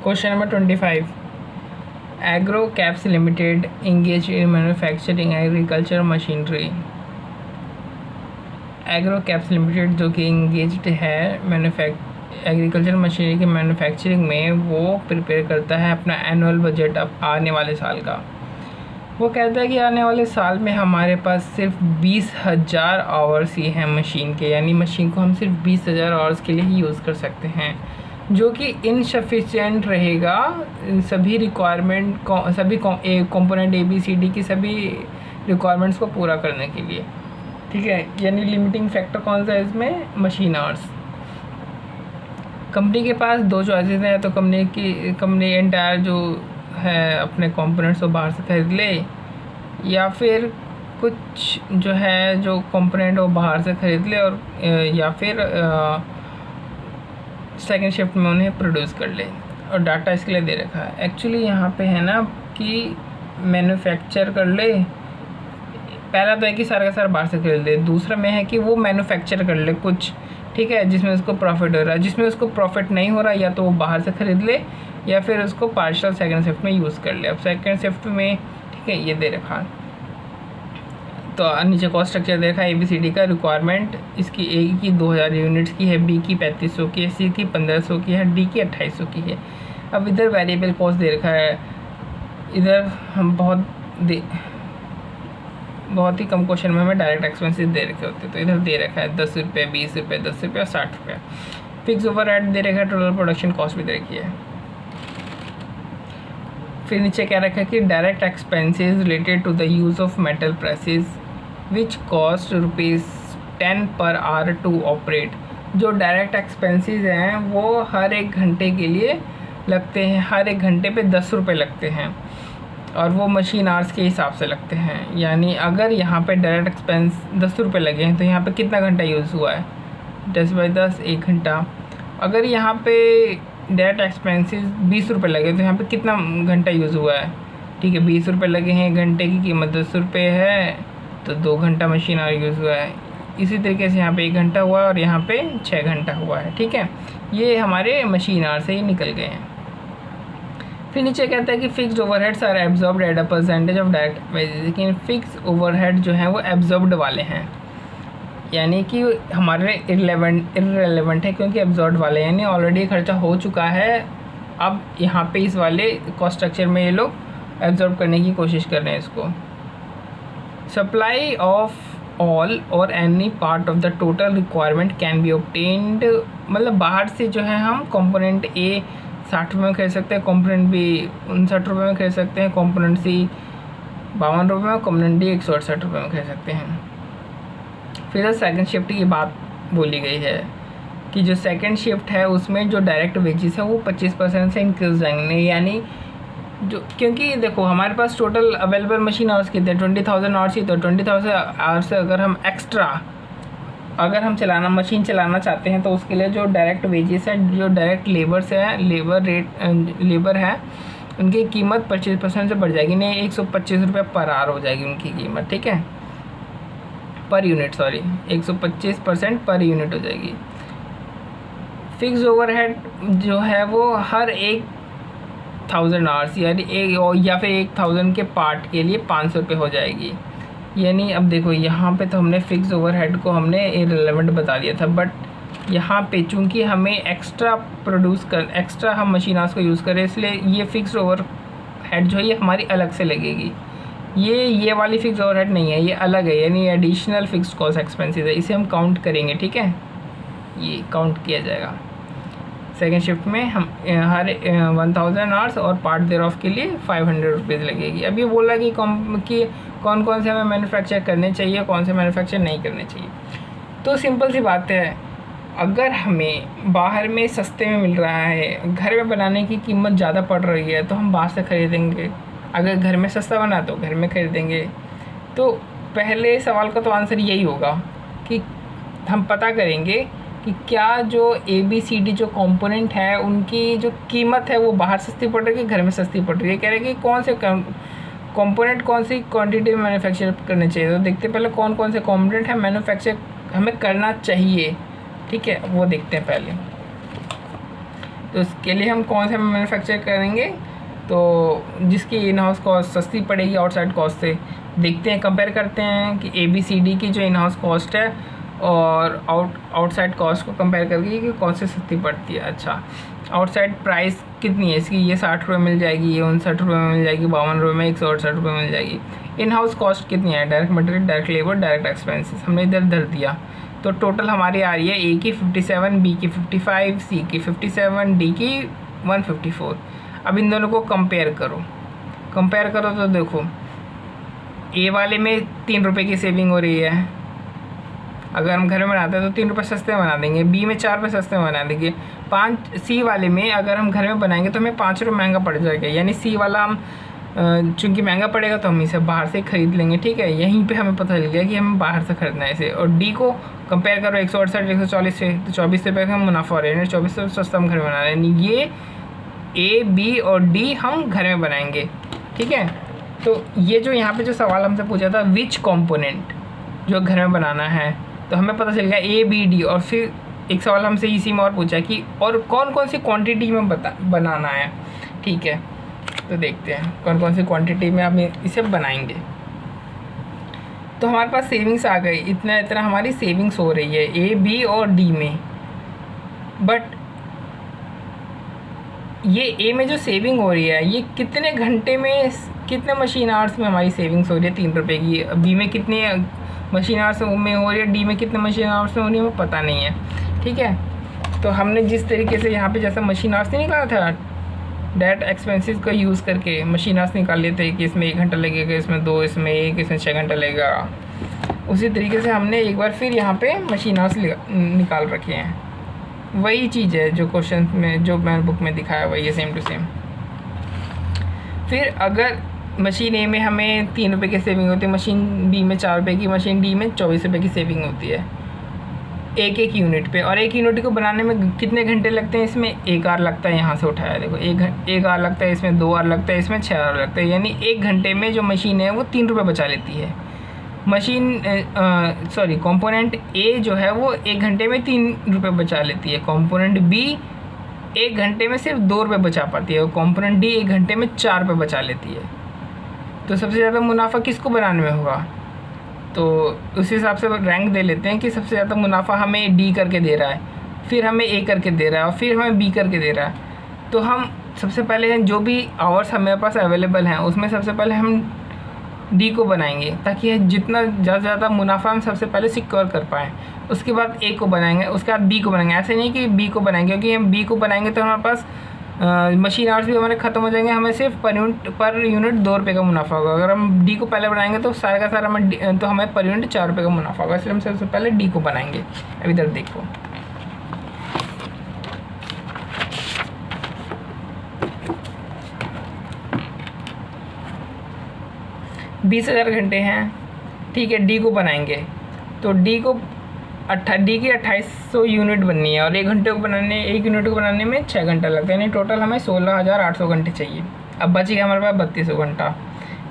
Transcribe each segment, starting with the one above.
Question number 25, agro caps limited engage in manufacturing agriculture machinery. Agro caps limited जो कि engaged है agriculture machinery के manufacturing में, वो प्रिपेयर करता है अपना एनुअल बजट अब आने वाले साल का। वो कहता है कि आने वाले साल में हमारे पास सिर्फ 20,000 आवर्स ही हैं मशीन के, यानी मशीन को हम सिर्फ 20,000 आवर्स के लिए ही यूज़ कर सकते हैं, जो कि इनसफिशिएंट रहेगा सभी रिक्वायरमेंट सभी कंपोनेंट ABCD की सभी रिक्वायरमेंट्स को पूरा करने के लिए। ठीक है, यानी लिमिटिंग फैक्टर कौन सा है इसमें? Machine hours. कंपनी के पास दो चॉइसेस हैं, तो कंपनी एंटायर जो है अपने कंपोनेंट्स को बाहर से खरीद ले, या फिर कुछ जो है जो कंपोनेंट वो बाहर से खरीद ले, और या फिर सेकेंड शिफ्ट में उन्हें प्रोड्यूस कर ले। और डाटा इसके लिए दे रखा है। एक्चुअली यहाँ पे है ना कि मैन्युफैक्चर कर ले। पहला तो है कि सारा का सारा बाहर से खरीद ले, दूसरा में है कि वो मैन्युफैक्चर कर ले कुछ, ठीक है, जिसमें उसको प्रॉफिट हो रहा है। जिसमें उसको प्रॉफिट नहीं हो रहा, या तो वो बाहर से ख़रीद ले या फिर उसको पार्शियल सेकंड शिफ्ट में यूज़ कर ले। अब सेकंड शिफ्ट में ठीक है ये दे रखा है, तो नीचे कॉस्ट स्ट्रक्चर दे रखा है। ABCD का रिक्वायरमेंट इसकी A की 2000 यूनिट्स की है, B की 3500 की है, C की 1500 की है, D की 2800 की है। अब इधर वेरिएबल कॉस्ट दे रखा है। इधर हम बहुत ही कम क्वेश्चन में हमें डायरेक्ट एक्सपेंसेस दे रखे होते हैं, तो इधर दे रखा है 10 रुपये, 20 रुपये, 10 रुपये और 60 रुपये। फिक्स ओवरहेड दे रखा है, टोटल प्रोडक्शन कॉस्ट भी दे रखी है। फिर नीचे क्या रखा है कि direct expenses related to the use of metal presses which cost ₹10 per hour to operate. जो डायरेक्ट एक्सपेंसेस हैं वो हर एक घंटे के लिए लगते हैं, हर एक घंटे पे 10 रुपये लगते हैं, और वो मशीन आवर्स के हिसाब से लगते हैं। यानी अगर यहाँ पे डायरेक्ट एक्सपेंस 10 रुपये लगे हैं, तो यहाँ पे कितना घंटा यूज़ हुआ है? 10/10 1 घंटा। अगर यहाँ पे डायरेक्ट एक्सपेंसेस 20 रुपये लगे, तो यहाँ पे कितना घंटा यूज़ हुआ है? ठीक है, 20 रुपये लगे हैं, घंटे की कीमत 10 रुपये है, तो 2 घंटा मशीन आवर यूज़ हुआ है। इसी तरीके से यहाँ पे 1 घंटा हुआ और यहाँ पे 6 घंटा हुआ है। ठीक है, ये हमारे मशीन आवर से ही निकल गए हैं। फिर नीचे कहता है कि fixed overheads are absorbed at a percentage of direct wages. लेकिन फिक्स ओवरहेड जो हैं वो एब्जॉर्ब्ड वाले हैं, यानी कि हमारे इररेलेवेंट है, क्योंकि एब्जॉर्ब्ड वाले हैं, यानी ऑलरेडी खर्चा हो चुका है। अब यहाँ पे इस वाले कॉस्ट स्ट्रक्चर में ये लोग एब्जॉर्ब करने की कोशिश कर रहे हैं इसको। सप्लाई ऑफ ऑल और any part of the total requirement can be obtained, मतलब बाहर से जो है हम कंपोनेंट A 60 रुपये में खरीद सकते हैं, कंपोनेंट B 59 रुपये में खरीद सकते हैं, कंपोनेंट C 52 रुपये में, कंपोनेंट D 168 रुपये में खरीद सकते हैं। फिर सेकंड शिफ्ट की बात बोली गई है कि जो सेकंड शिफ्ट है उसमें जो डायरेक्ट वेजेस है वो 25% से इंक्रीज जाएंगे, यानी जो, क्योंकि देखो हमारे पास टोटल अवेलेबल मशीन आवर्स कितने हैं? 20,000 आवर्स ही, तो 20,000 आवर्स से अगर हम एक्स्ट्रा मशीन चलाना चाहते हैं, तो उसके लिए जो डायरेक्ट वेजेस है, जो डायरेक्ट लेबर है, उनकी कीमत 25% से बढ़ जाएगी, नहीं 125 रुपये पर आवर हो जाएगी उनकी कीमत। ठीक है, per unit, sorry 125% per unit हो जाएगी। फिक्स ओवरहेड जो है वो हर 1,000 आवर्स या फिर 1,000 के पार्ट के लिए 500 रुपये हो जाएगी। यानी अब देखो यहाँ पे तो हमने फिक्स ओवरहेड को हमने इररिलेवेंट बता दिया था, बट यहाँ पे चूँकि हमें एक्स्ट्रा हम मशीन आवर्स को यूज़ करें, इसलिए ये फिक्स ओवरहेड जो है ये हमारी अलग से लगेगी। ये वाली फिक्स ओवरहेड नहीं है, ये अलग है, यानी एडिशनल फिक्स्ड कॉस्ट एक्सपेंसेस है, इसे हम काउंट करेंगे। ठीक है, ये काउंट किया जाएगा। सेकेंड शिफ्ट में हम हर 1,000 आवर्स और पार्ट देयर ऑफ के लिए 500 रुपीज़ लगेगी। अब ये बोला कि कौन कौन से हमें मैन्युफैक्चर करने चाहिए, कौन से मैन्युफैक्चर नहीं करने चाहिए। तो सिंपल सी बात है, अगर हमें बाहर में सस्ते में मिल रहा है, घर में बनाने की कीमत ज़्यादा पड़ रही है, तो हम बाहर से ख़रीदेंगे। अगर घर में सस्ता बना तो घर में खरीदेंगे। तो पहले सवाल का तो आंसर यही होगा कि हम पता करेंगे कि क्या जो ABCD जो कंपोनेंट है उनकी जो कीमत है वो बाहर सस्ती पड़ रही है, घर में सस्ती पड़ रही है। कह रहे हैं कि कौन से कंपोनेंट कौन सी क्वांटिटी में मैन्युफैक्चर करने चाहिए। तो देखते पहले कौन कौन से कंपोनेंट है मैन्युफैक्चर हमें करना चाहिए। ठीक है, वो देखते हैं पहले। तो इसके लिए हम कौन सा मैन्युफैक्चर करेंगे, तो जिसकी इन हाउस कॉस्ट सस्ती पड़ेगी आउटसाइड कॉस्ट से। देखते हैं, कंपेयर करते हैं कि ABCD की जो इन हाउस कॉस्ट है और आउटसाइड कॉस्ट को कंपेयर करके कि कौन सी सस्ती पड़ती है। अच्छा, आउटसाइड प्राइस कितनी है इसकी, ये 60 रुपये मिल जाएगी, ये 59 रुपये में मिल जाएगी, 52 रुपये में 168 रुपये मिल जाएगी। इन हाउस कॉस्ट कितनी है, direct material, direct labour, direct expenses हमने इधर धर दिया। तो टोटल हमारी आ रही है A की 57, B की 55, C की 57, D की 154। अब इन दोनों को कंपेयर करो तो देखो A वाले में 3 रुपये की सेविंग हो रही है, अगर हम घर में बनाते हैं तो 3 रुपये सस्ते बना देंगे। B में 4 रुपये सस्ते बना देंगे। C वाले में अगर हम घर में बनाएंगे तो हमें 5 रुपये महंगा पड़ जाएगा, यानी C वाला हम चूँकि महंगा पड़ेगा तो हम इसे बाहर से खरीद लेंगे। ठीक है, यहीं पे हमें पता चल गया कि हमें बाहर से खरीदना है इसे। और D को कंपेयर करो 168 140 से, तो 24 रुपये का मुनाफा हो रहा है, 24 रुपये सस्ता हम घर में बना रहे हैं। ये A, B और D हम घर में बनाएंगे। ठीक है, तो ये जो यहाँ पे जो सवाल हमसे पूछा था विच कंपोनेंट जो घर में बनाना है, तो हमें पता चल गया A, B, D। और फिर एक सवाल हमसे इसी में और पूछा कि और कौन कौन सी क्वांटिटी में बनाना है। ठीक है, तो देखते हैं कौन कौन सी क्वांटिटी में हम इसे बनाएंगे। तो हमारे पास सेविंग्स आ गई, इतना हमारी सेविंग्स हो रही है A, B और D में। बट ये A में जो सेविंग हो रही है ये कितने घंटे में, कितने मशीन आवर्स में हमारी सेविंग्स हो रही है 3 रुपये की। B में कितने मशीन आवर्स में हो रही है, D में कितने मशीन आवर्स में हो रही है, वो पता नहीं है। ठीक है, तो हमने जिस तरीके से यहाँ पे जैसा मशीन आवर्स नहीं निकाला था, डायरेक्ट एक्सपेंसेस का यूज़ करके मशीन आवर्स निकाल लेते हैं कि इसमें 1 घंटा लगेगा, इसमें 2, इसमें 1, इसमें 6 घंटा लगेगा। उसी तरीके से हमने एक बार फिर यहाँ पे मशीन आवर्स निकाल रखे हैं। वही चीज़ है जो क्वेश्चन में, जो मैंने बुक में दिखाया वही है, सेम टू सेम। फिर अगर मशीन A में हमें 3 रुपये की सेविंग होती है, मशीन B में 4 रुपये की, मशीन D में 24 रुपये की सेविंग होती है एक यूनिट पे। और 1 यूनिट को बनाने में कितने घंटे लगते हैं, इसमें 1 आवर लगता है। यहाँ से उठाया देखो, 1 आवर लगता है, इसमें 2 आवर लगता है, इसमें 6 आवर लगता है। यानी 1 घंटे में जो मशीन है वो 3 रुपये बचा लेती है। कंपोनेंट A जो है वो 1 घंटे में 3 रुपये बचा लेती है। कंपोनेंट B 1 घंटे में सिर्फ 2 रुपये बचा पाती है, और कंपोनेंट D 1 घंटे में 4 रुपये बचा लेती है। तो सबसे ज़्यादा मुनाफा किसको बनाने में होगा, तो उस हिसाब से रैंक दे लेते हैं कि सबसे ज़्यादा मुनाफा हमें D करके दे रहा है, फिर हमें A करके दे रहा है, और फिर हमें B करके दे रहा है। तो हम सबसे पहले जो भी आवर्स हमारे पास अवेलेबल हैं उसमें सबसे पहले हम D को बनाएंगे, ताकि जितना ज़्यादा मुनाफा हम सबसे पहले सिक्योर कर पाएँ। उसके बाद A को बनाएंगे, उसके बाद B को बनाएंगे। ऐसे नहीं कि B को बनाएंगे, क्योंकि हम B को बनाएंगे तो हमारे पास मशीन आवर्स भी हमारे ख़त्म हो जाएंगे, हमें सिर्फ पर यूनिट 2 रुपये का मुनाफा होगा। अगर हम D को पहले बनाएंगे तो सारा का सारा हमें पर यूनिट 4 रुपये का मुनाफा होगा, इसलिए हम सबसे पहले D को बनाएंगे। अब इधर देखो, बीस 20,000 घंटे हैं। ठीक है, D को बनाएंगे तो D की 2800 यूनिट बननी है, और 1 यूनिट को बनाने में 6 घंटा लगता है, यानी टोटल हमें 16,800 घंटे चाहिए। अब बचेगा हमारे पास 3200 घंटा।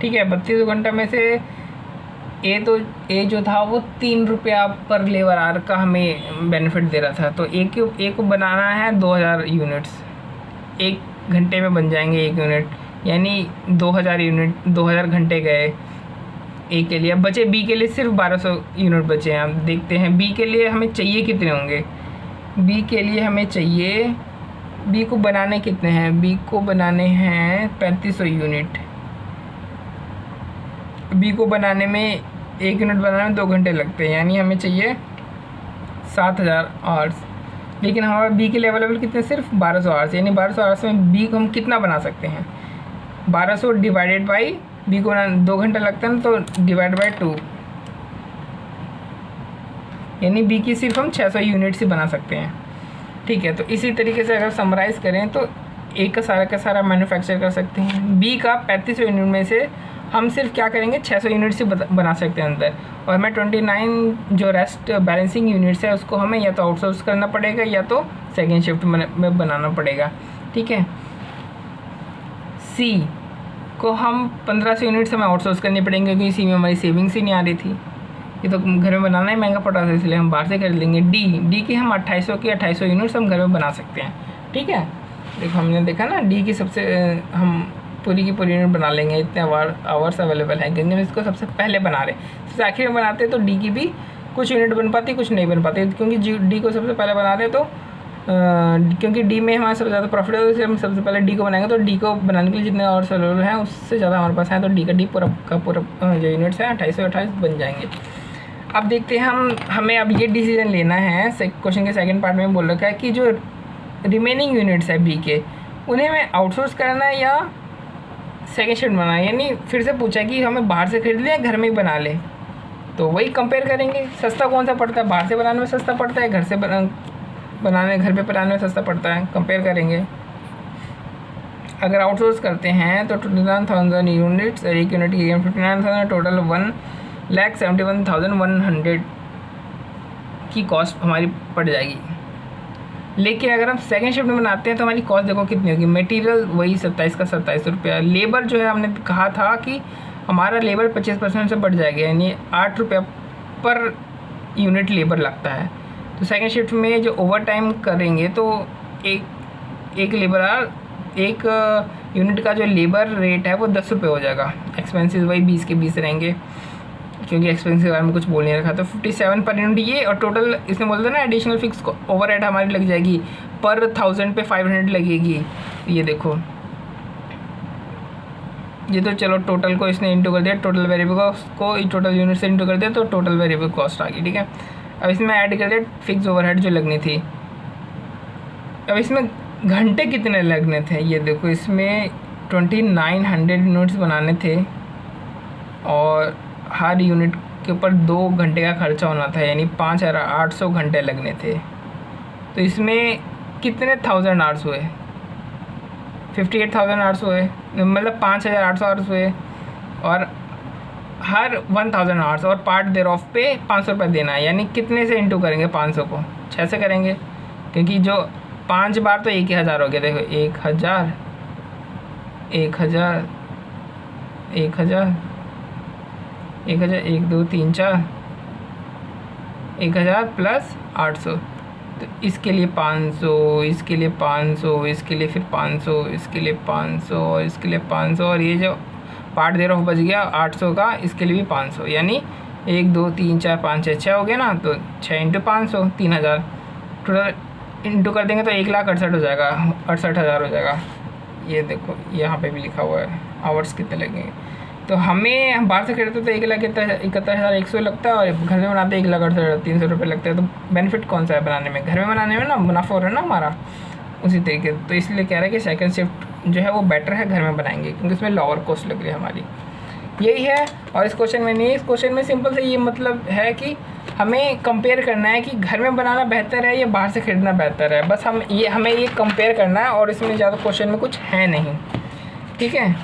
ठीक है, 3200 घंटा में से A जो था वो 3 रुपया पर लेबर आवर का हमें बेनिफिट दे रहा था। तो A को बनाना है 2000 यूनिट्स, 1 घंटे में बन जाएंगे 1 यूनिट, यानी 2000 घंटे गए A के लिए। अब बचे B के लिए सिर्फ 1200 यूनिट बचे हैं। हम देखते हैं B के लिए हमें चाहिए कितने होंगे। B के लिए हमें चाहिए, B को बनाने कितने हैं, B को बनाने हैं 3500 यूनिट। B को बनाने में 1 यूनिट बनाने में 2 घंटे लगते हैं, यानी हमें चाहिए 7000 आवर्स। लेकिन हमारा B के लिए अवेलेबल कितने, सिर्फ 1200 आवर्स, यानी 1200 आवर्स में B को हम कितना बना सकते हैं, 1200 डिवाइडेड बाई B को बनाने 2 घंटा लगता है ना, तो डिवाइड बाई 2, यानी B की सिर्फ हम 600 यूनिट्स ही बना सकते हैं। ठीक है, तो इसी तरीके से अगर समराइज़ करें तो A का सारा मैन्युफैक्चर कर सकते हैं। B का 3500 यूनिट में से हम सिर्फ क्या करेंगे, 600 यूनिट्स ही बना सकते हैं अंदर, और हमें 29 जो रेस्ट बैलेंसिंग यूनिट्स है उसको हमें या तो आउटसोर्स करना पड़ेगा या तो सेकेंड शिफ्ट में बनाना पड़ेगा। ठीक है, C को हम 1500 यूनिट्स हमें आउटसोर्स करनी पड़ेंगे, क्योंकि C में हमारी सेविंग्स ही नहीं आ रही थी, ये तो घर में बनाना ही महंगा पड़ रहा था, इसलिए हम बाहर से कर लेंगे। D की हम 2800 यूनिट्स हम घर में बना सकते हैं। ठीक है, देखो हमने देखा ना डी की सबसे हम पूरी की पूरी यूनिट बना लेंगे, इतने आवर्स अवेलेबल हैं, क्योंकि हम इसको सबसे पहले बना रहे हैं। सबसे आखिर में बनाते हैं तो डी की भी कुछ यूनिट बन पाती, कुछ नहीं बन पाती, क्योंकि डी को सबसे पहले बना रहे हैं तो क्योंकि डी में हमारा सबसे ज़्यादा प्रॉफिट है, इसलिए हम सबसे पहले डी को बनाएंगे। तो डी को बनाने के लिए जितने आवर्स अवेलेबल हैं उससे ज़्यादा हमारे पास हैं, तो डी का डी पूरा का पूरा जो यूनिट्स हैं 2828 बन जाएंगे। अब देखते हैं हमें अब ये डिसीजन लेना है। क्वेश्चन के सेकंड पार्ट में बोल रखा है कि जो रिमेनिंग यूनिट्स है बी के, उन्हें हमें आउटसोर्स करना है या सेकेंड शिफ्ट बनाना है, यानी फिर से पूछा कि हमें बाहर से खरीद लें या घर में ही बना लें। तो वही कंपेयर करेंगे, सस्ता कौन सा पड़ता है, बाहर से बनाने में सस्ता पड़ता है, घर से बनाने घर पे बनाने में सस्ता पड़ता है, कंपेयर करेंगे। अगर आउटसोर्स करते हैं तो 29,000 यूनिट्स, एक यूनिट की 59,000, टोटल 1,71,100 की कॉस्ट हमारी पड़ जाएगी। लेकिन अगर हम सेकेंड शिफ्ट में बनाते हैं तो हमारी कॉस्ट देखो कितनी होगी, मटेरियल वही 27 का 27 रुपया, लेबर जो है हमने कहा था कि हमारा लेबर 25% से बढ़ जाएगा, यानी 8 रुपया पर यूनिट लेबर लगता है। तो सेकेंड शिफ्ट में जो ओवर टाइम करेंगे तो एक यूनिट का जो लेबर रेट है वो 10 रुपये हो जाएगा। एक्सपेंसेस वही 20 के 20 रहेंगे, क्योंकि एक्सपेंस के बारे में कुछ बोल नहीं रखा। तो 57 पर यूनिट ये, और टोटल इसमें बोलते हैं ना एडिशनल फिक्स ओवरहेड हमारी लग जाएगी पर 1000 पे 500 लगेगी। ये देखो, ये तो चलो टोटल को इसने इंटू कर दिया, टोटल वेरिएबल कॉस्ट को टोटल यूनिट से इंटू कर दिया तो टोटल वेरिएबल कॉस्ट आ गई, ठीक है। अब इसमें ऐड कर दिया फिक्स ओवरहेड जो लगनी थी। अब इसमें घंटे कितने लगने थे, ये देखो इसमें 2900 यूनिट्स बनाने थे और हर यूनिट के ऊपर 2 घंटे का खर्चा होना था, यानी 5800 घंटे लगने थे। तो इसमें कितने 1000 आवर्स हुए, 58,000 आवर्स हुए, मतलब 5800 आवर्स हुए, और हर 1000 आवर्स और पार्ट देर ऑफ पे 500 रुपये देना है। यानी कितने से इंटू करेंगे 500 को, 6 से करेंगे, क्योंकि जो 5 बार तो 1000 हो गया। देखो 1000 1000 1000 1000 1 2 3 4 1000 प्लस 800, तो इसके लिए 500, इसके लिए 500, इसके लिए फिर 500, इसके लिए 500 और इसके लिए 500, और ये जो पार्ट देर ऑफ बच गया 800 का, इसके लिए भी 500, यानी 1 2 3 4 5 6 6 हो गया ना। तो 6 इंटू 500 3000, टोटल इंटू कर देंगे तो 1,68,000 हो जाएगा, 68,000 हो जाएगा। ये देखो यहाँ पे भी लिखा हुआ है आवर्स कितने लगेंगे। तो हमें हम बाहर से खरीदते तो 1,71,100 लगता है, और घर में बनाते 1,68,300 रुपये लगता है। तो बेनिफिट कौन सा है बनाने में, घर में बनाने में ना मुनाफा हो रहा है ना हमारा उसी तरीके। तो इसलिए कह रहा है कि सेकंड शिफ्ट जो है वो बेटर है, घर में बनाएंगे, क्योंकि इसमें लोअर कॉस्ट लग रही है हमारी। यही है, और इस क्वेश्चन में नहीं, इस क्वेश्चन में सिंपल से ये मतलब है कि हमें कंपेयर करना है कि घर में बनाना बेहतर है या बाहर से खरीदना बेहतर है। बस हमें ये कंपेयर करना है, और इसमें ज़्यादा क्वेश्चन में कुछ है नहीं, ठीक है।